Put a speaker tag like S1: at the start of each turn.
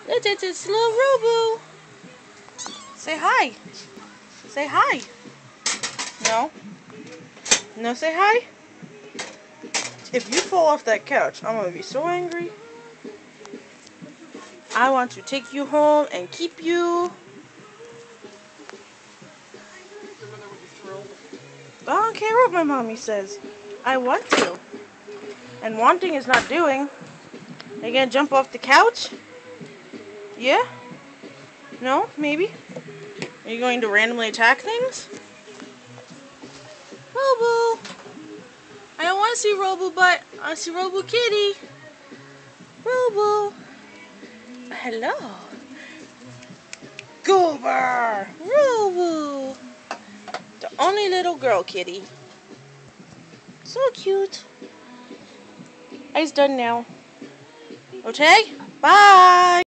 S1: It's little Robu. Say hi. Say hi. No. No, say hi. If you fall off that couch, I'm gonna be so angry. I want to take you home and keep you. I don't care what my mommy says. I want to. And wanting is not doing. Are you gonna jump off the couch? Yeah? No? Maybe? Are you going to randomly attack things? Robu! I don't want to see Robu, but I see Robu kitty. Robu! Hello. Goober! Robu! The only little girl kitty. So cute. I's done now. Okay? Bye!